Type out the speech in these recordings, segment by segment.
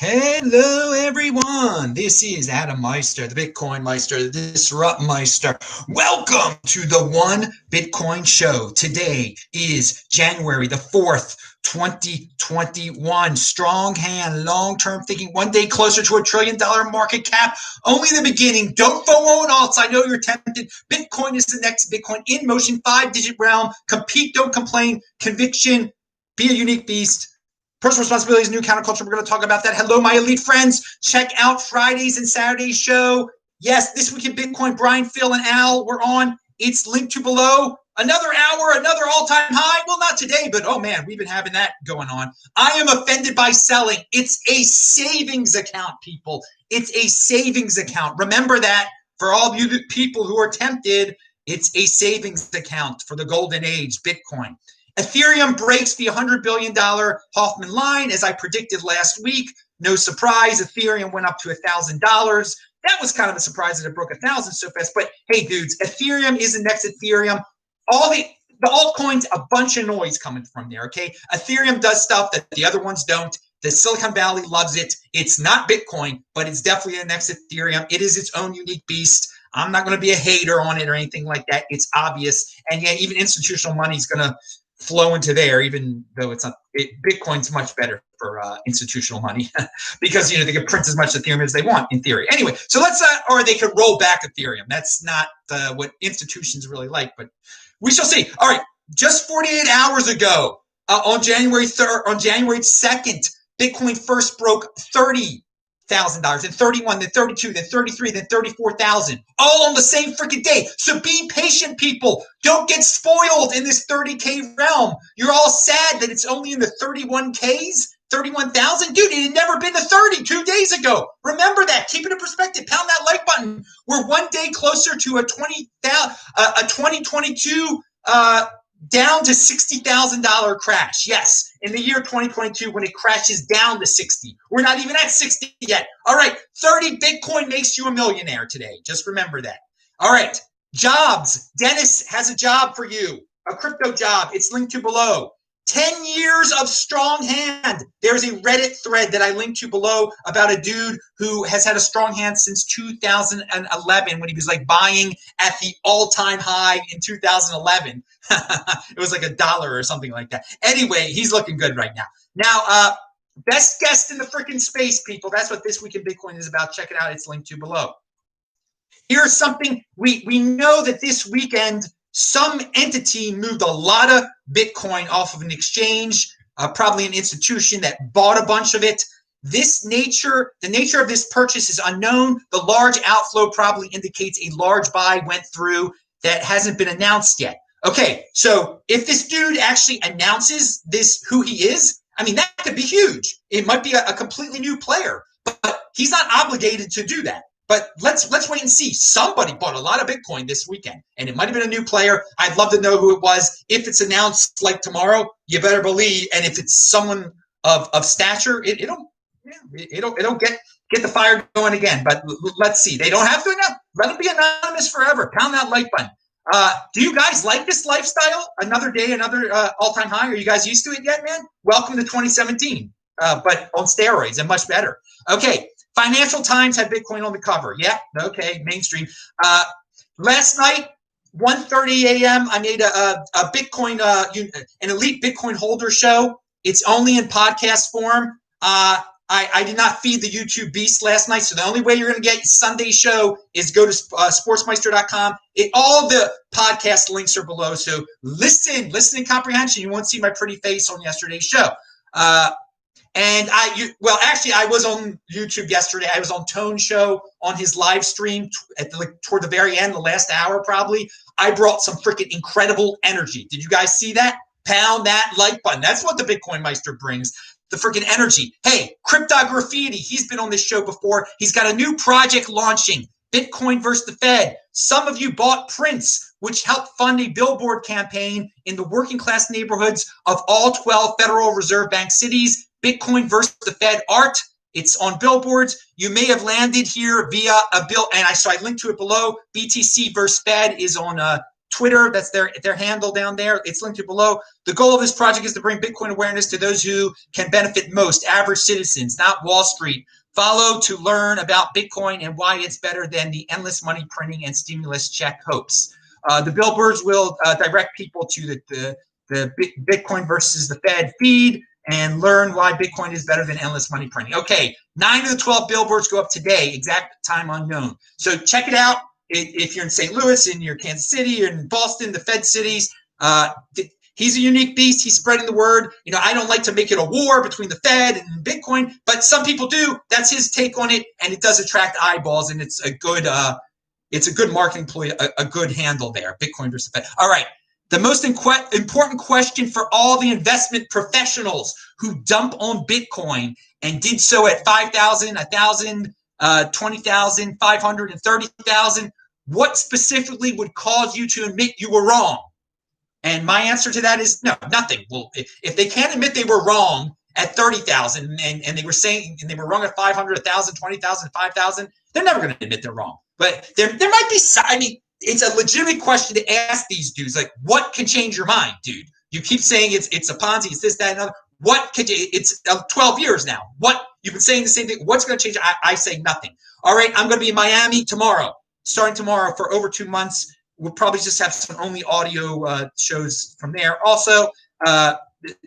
Hello, everyone. This is Adam Meister, the Bitcoin Meister, the Disrupt Meister. Welcome to the One Bitcoin Show. Today is January the 4th, 2021. Strong hand, long-term thinking, one day closer to $1 trillion market cap. Only the beginning. Don't FOMO and alts. I know you're tempted. Bitcoin is the next Bitcoin in motion, 5-digit realm. Compete, don't complain. Conviction, be a unique beast. Personal responsibility is new counterculture. We're going to talk about that. Hello, my elite friends. Check out Fridays and Saturdays show. Yes, This Week in Bitcoin, Brian, Phil, and Al, we're on. It's linked to below. Another hour, another all-time high. Well, not today, but oh man, we've been having that going on. I am offended by selling. It's a savings account, people. It's a savings account. Remember that for all of you people who are tempted, it's a savings account for the golden age, Bitcoin. Ethereum breaks the $100 billion Hoffman line, as I predicted last week. No surprise, Ethereum went up to $1,000. That was kind of a surprise that it broke 1,000 so fast. But hey, dudes, Ethereum is the next Ethereum. All the altcoins, a bunch of noise coming from there, okay? Ethereum does stuff that the other ones don't. The Silicon Valley loves it. It's not Bitcoin, but it's definitely the next Ethereum. It is its own unique beast. I'm not going to be a hater on it or anything like that. It's obvious. And yeah, even institutional money is going to flow into there, even though it's not. Bitcoin's much better for institutional money because they can print as much Ethereum as they want in theory. Anyway, so let's or they could roll back Ethereum. That's not what institutions really like, but we shall see. All right, just 48 hours ago, on January 3rd, on January 2nd, Bitcoin first broke $30,000, then 31, then 32, then 33, then 34,000, all on the same freaking day. So be patient, people. Don't get spoiled in this 30K realm. You're all sad that it's only in the 31Ks, 31,000. Dude, it had never been to 30 2 days ago. Remember that. Keep it in perspective. Pound that like button. We're one day closer to a 2022 down to $60,000 crash. Yes, in the year 2022 when it crashes down to 60. We're not even at 60 yet. All right, 30 Bitcoin makes you a millionaire today. Just remember that. All right, jobs. Dennis has a job for you, a crypto job. It's linked to below. 10 years of strong hand. There's a Reddit thread that I linked to below about a dude who has had a strong hand since 2011 when he was like buying at the all-time high in 2011. It was like $1 or something like that. Anyway, he's looking good right now. Now, best guest in the freaking space, people. That's what This Week in Bitcoin is about. Check it out. It's linked to below. Here's something we know that this weekend some entity moved a lot of Bitcoin off of an exchange, probably an institution that bought a bunch of it. The nature of this purchase is unknown. The large outflow probably indicates a large buy went through that hasn't been announced yet. Okay, so if this dude actually announces who he is, I mean, that could be huge. It might be a completely new player, but he's not obligated to do that. But let's wait and see. Somebody bought a lot of Bitcoin this weekend, and it might have been a new player. I'd love to know who it was. If it's announced like tomorrow, you better believe. And if it's someone of stature, it'll get the fire going again. But let's see. They don't have to announce. Let it be anonymous forever. Pound that like button. Do you guys like this lifestyle? Another day, another all-time high. Are you guys used to it yet, man? Welcome to 2017, but on steroids and much better. Okay. Financial Times had Bitcoin on the cover. Yeah, okay, mainstream. Last night, 1:30 a.m., I made a Bitcoin, an elite Bitcoin holder show. It's only in podcast form. I did not feed the YouTube beast last night, so the only way you're going to get Sunday's show is go to sportsmeister.com. All the podcast links are below, so listen in comprehension. You won't see my pretty face on yesterday's show. And I was on YouTube yesterday. I was on Tone's show on his live stream toward the very end, the last hour probably. I brought some freaking incredible energy. Did you guys see that? Pound that like button. That's what the Bitcoin Meister brings, the freaking energy. Hey, Crypto Graffiti, he's been on this show before. He's got a new project launching, Bitcoin versus the Fed. Some of you bought prints, which helped fund a billboard campaign in the working class neighborhoods of all 12 Federal Reserve Bank cities. Bitcoin versus the Fed art. It's on billboards. You may have landed here via a bill, and I linked to it below. BTC versus Fed is on Twitter. That's their handle down there. It's linked to below. The goal of this project is to bring Bitcoin awareness to those who can benefit most, average citizens, not Wall Street. Follow to learn about Bitcoin and why it's better than the endless money printing and stimulus check hopes. The billboards will direct people to the Bitcoin versus the Fed feed and learn why Bitcoin is better than endless money printing. Okay, 9 of the 12 billboards go up today, exact time unknown. So check it out. If you're in St. Louis, in your Kansas City, or in Boston, the Fed cities, he's a unique beast. He's spreading the word. You know, I don't like to make it a war between the Fed and Bitcoin, but some people do. That's his take on it, and it does attract eyeballs, and it's a good marketing ploy, a good handle there. Bitcoin versus the Fed. All right. The most important question for all the investment professionals who dump on Bitcoin and did so at 5,000, 1,000, 20,000, 500, and 30,000, what specifically would cause you to admit you were wrong? And my answer to that is no, nothing. Well, if they can't admit they were wrong at 30,000 and they were saying and they were wrong at 500, 1,000, 20,000, 5,000, they're never going to admit they're wrong. But there might be, I mean, it's a legitimate question to ask these dudes. Like, what can change your mind, dude? You keep saying it's a Ponzi, it's this, that, and other. What could you? It's 12 years now. What you've been saying the same thing. What's going to change? I say nothing. All right, I'm going to be in Miami tomorrow, starting tomorrow for over 2 months. We'll probably just have some only audio shows from there. Also,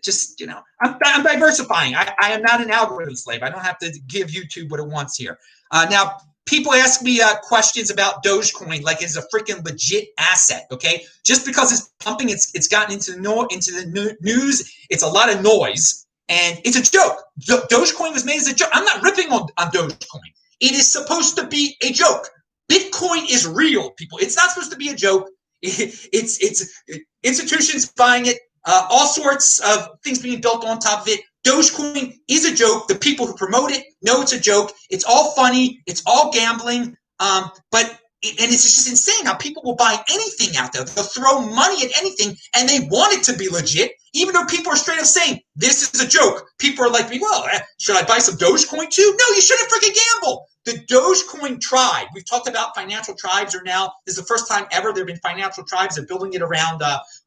just I'm diversifying. I am not an algorithm slave. I don't have to give YouTube what it wants here. Now. People ask me questions about Dogecoin like it's a freaking legit asset, okay? Just because it's pumping, it's gotten into the news. It's a lot of noise, and it's a joke. Dogecoin was made as a joke. I'm not ripping on Dogecoin. It is supposed to be a joke. Bitcoin is real, people. It's not supposed to be a joke. It's institutions buying it, all sorts of things being built on top of it. Dogecoin is a joke. The people who promote it know it's a joke. It's all funny. It's all gambling. But it's just insane how people will buy anything out there. They'll throw money at anything, and they want it to be legit, even though people are straight up saying, this is a joke. People are like, well, should I buy some Dogecoin too? No, you shouldn't freaking gamble. The Dogecoin tribe, we've talked about financial tribes this is the first time ever there have been financial tribes. They're building it around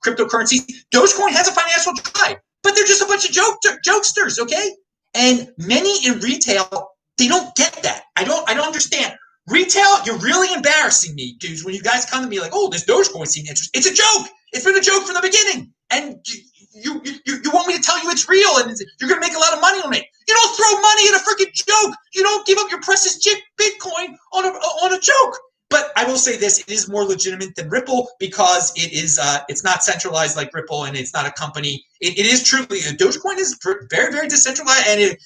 cryptocurrency. Dogecoin has a financial tribe. But they're just a bunch of jokesters, okay? And many in retail, they don't get that. I don't understand. Retail, you're really embarrassing me, dudes, when you guys come to me like, oh, this Dogecoin seems interesting. It's a joke. It's been a joke from the beginning. And you want me to tell you it's real and you're going to make a lot of money on it. You don't throw money at a freaking joke. You don't give up your precious Bitcoin on a joke. But I will say this, it is more legitimate than Ripple because it's not centralized like Ripple, and it's not a company. It is truly, Dogecoin is very, very decentralized, and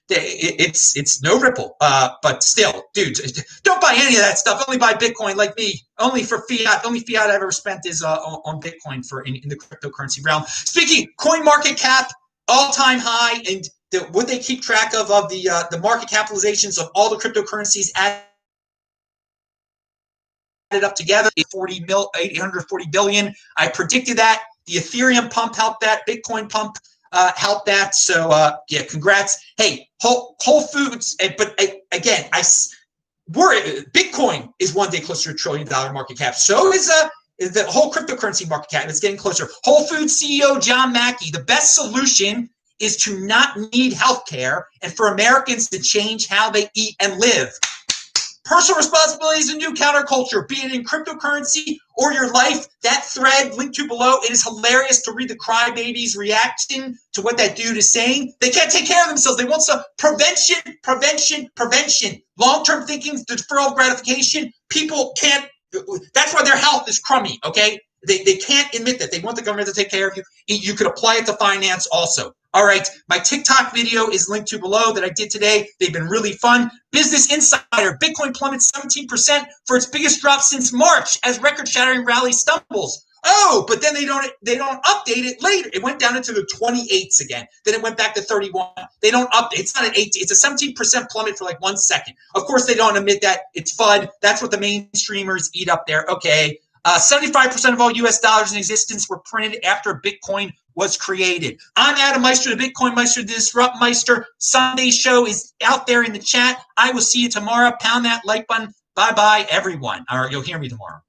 it's no Ripple. But still, dudes, don't buy any of that stuff. Only buy Bitcoin like me. Only for fiat. Only fiat I've ever spent is on Bitcoin in the cryptocurrency realm. Speaking, CoinMarketCap, all-time high, and what they keep track of the market capitalizations of all the cryptocurrencies up together, 840 billion. I predicted that. The Ethereum pump helped that. Bitcoin pump helped that. So yeah, congrats. Hey, Whole Foods. But again, Bitcoin is one day closer to $1 trillion market cap. So is the whole cryptocurrency market cap. It's getting closer. Whole Foods CEO John Mackey. The best solution is to not need healthcare and for Americans to change how they eat and live. Personal responsibility is a new counterculture, be it in cryptocurrency or your life. That thread linked to below, it is hilarious to read the crybabies' reaction to what that dude is saying. They can't take care of themselves. They want some prevention. Long-term thinking, deferral gratification. People can't, that's why their health is crummy, okay? They can't admit that. They want the government to take care of you. You could apply it to finance also. All right, my TikTok video is linked to below that I did today. They've been really fun. Business Insider, Bitcoin plummets 17% for its biggest drop since March as record-shattering rally stumbles. Oh, but then they don't update it later. It went down into the 28s again. Then it went back to 31. They don't update. It's not an 18. It's a 17% plummet for like 1 second. Of course, they don't admit that. It's FUD. That's what the mainstreamers eat up there. Okay. 75% of all U.S. dollars in existence were printed after Bitcoin was created. I'm Adam Meister, the Bitcoin Meister, the Disrupt Meister. Sunday show is out there in the chat. I will see you tomorrow. Pound that like button. Bye-bye, everyone. All right, you'll hear me tomorrow.